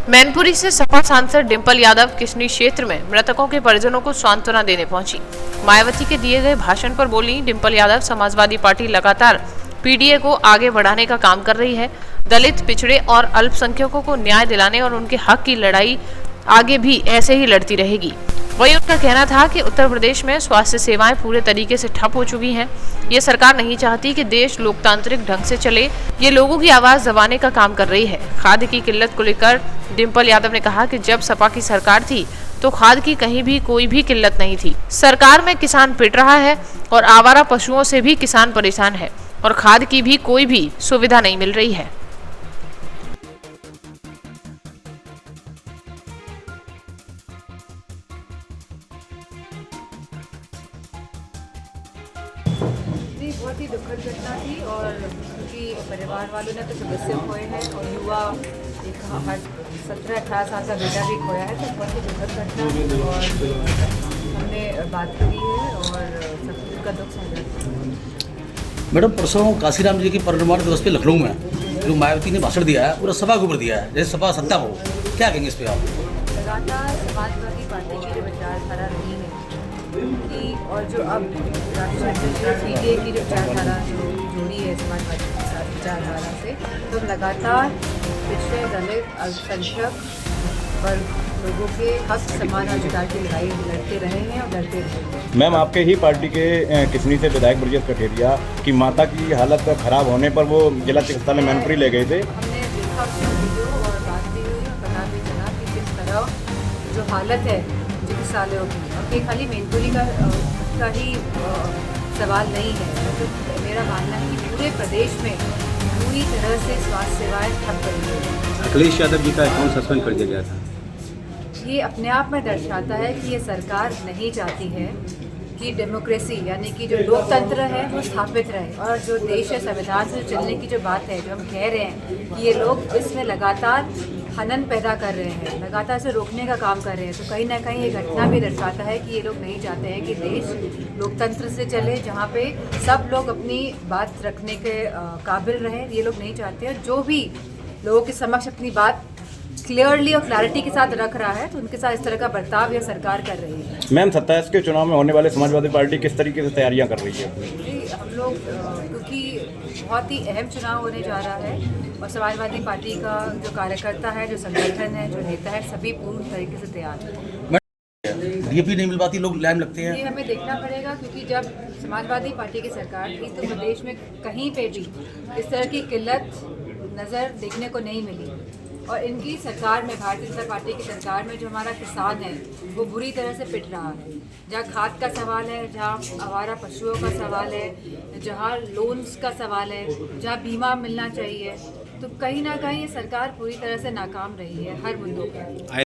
मैनपुरी से सपा सांसद डिंपल यादव किशनी क्षेत्र में मृतकों के परिजनों को सांत्वना देने पहुंची। मायावती के दिए गए भाषण पर बोली डिंपल यादव, समाजवादी पार्टी लगातार पीडीए को आगे बढ़ाने का काम कर रही है। दलित, पिछड़े और अल्पसंख्यकों को न्याय दिलाने और उनके हक की लड़ाई आगे भी ऐसे ही लड़ती रहेगी। वही उनका कहना था कि उत्तर प्रदेश में स्वास्थ्य सेवाएं पूरे तरीके से ठप हो चुकी हैं। ये सरकार नहीं चाहती कि देश लोकतांत्रिक ढंग से चले, ये लोगों की आवाज दबाने का काम कर रही है। खाद की किल्लत को लेकर डिंपल यादव ने कहा कि जब सपा की सरकार थी तो खाद की कहीं भी कोई भी किल्लत नहीं थी। सरकार में किसान पिट रहा है और आवारा पशुओं से भी किसान परेशान है और खाद की भी कोई भी सुविधा नहीं मिल रही है। बहुत ही दुखद घटना थी और क्योंकि परिवार वालों ने तो सदस्य खोए हैं और युवा एक 17-18 साल का बेटा भी खोया है, तो बहुत ही दुखद घटना है और हमने बात करी है और सब का दुख समझा। मैडम, परसों काशीराम जी की परिनिर्वाण दिवस पे लखनऊ में जो मायावती ने भाषण दिया है पूरा सभा के ऊपर दिया है, जैसे सभा सत्ता हो, क्या कहेंगे इस पे आप? लगातार समाजवादी पार्टी की जो विचारधारा रही है कि और जो अब पीडीए की जो विचारधारा जो जोड़ी है समाजवादी विचारधारा से, तो लगातार पिछड़े, दलित, अल्पसंख्यक वर्ग लोगों के हक, समान अधिकार की लड़ाई लड़ते रहे हैं और लड़ते रहेंगे। मैम, आपके ही पार्टी के किशनी से विधायक ब्रजेश कठेरिया की माता की हालत खराब होने पर वो जिला चिकित्सालय मैनपुरी ले गए थे। हमने देखा उसका वीडियो और बात भी हुई और पता भी चला कि किस तरह जो हालत है चिकित्सालयों की, अब ये खाली मैनपुरी का ही सवाल नहीं है, तो मेरा मानना है कि पूरे प्रदेश में पूरी तरह से स्वास्थ्य सेवाएं ठप गई हैं। अखिलेश यादव जी का अकाउंट सस्पेंड कर दिया गया था। ये अपने आप में दर्शाता है कि ये सरकार नहीं चाहती है कि डेमोक्रेसी यानी कि जो लोकतंत्र है वो स्थापित रहे, और जो देश है संविधान से चलने की जो बात है, जो हम कह रहे हैं कि ये लोग इसमें लगातार हनन पैदा कर रहे हैं, लगातार इसे रोकने का काम कर रहे हैं, तो कहीं ना कहीं ये घटना भी दर्शाता है कि ये लोग नहीं चाहते हैं कि देश लोकतंत्र से चले, जहाँ पे सब लोग अपनी बात रखने के काबिल रहे। ये लोग नहीं चाहते हैं। जो भी लोगों के समक्ष अपनी बात क्लियरली और क्लैरिटी के साथ रख रहा है, तो उनके साथ इस तरह का बर्ताव यह सरकार कर रही है। मैम, 27 के चुनाव में होने वाले समाजवादी पार्टी किस तरीके से तैयारियां कर रही है? जी, हम लोग क्योंकि बहुत ही अहम चुनाव होने जा रहा है और समाजवादी पार्टी का जो कार्यकर्ता है, जो संगठन है, जो नेता है, सभी पूर्ण तरीके से तैयार हैं। डीएपी नहीं मिल पाती, लोग लाइन लगते हैं। ये हमें देखना पड़ेगा, क्योंकि जब समाजवादी पार्टी की सरकार थी तो प्रदेश में कहीं पे भी इस तरह की किल्लत नज़र देखने को नहीं मिली, और इनकी सरकार में, भारतीय जनता पार्टी की सरकार में, जो हमारा किसान है वो बुरी तरह से पिट रहा है। जहाँ खाद का सवाल है, जहाँ आवारा पशुओं का सवाल है, जहाँ लोन्स का सवाल है, जहाँ बीमा मिलना चाहिए, तो कहीं ना कहीं ये सरकार पूरी तरह से नाकाम रही है हर मुद्दों पर।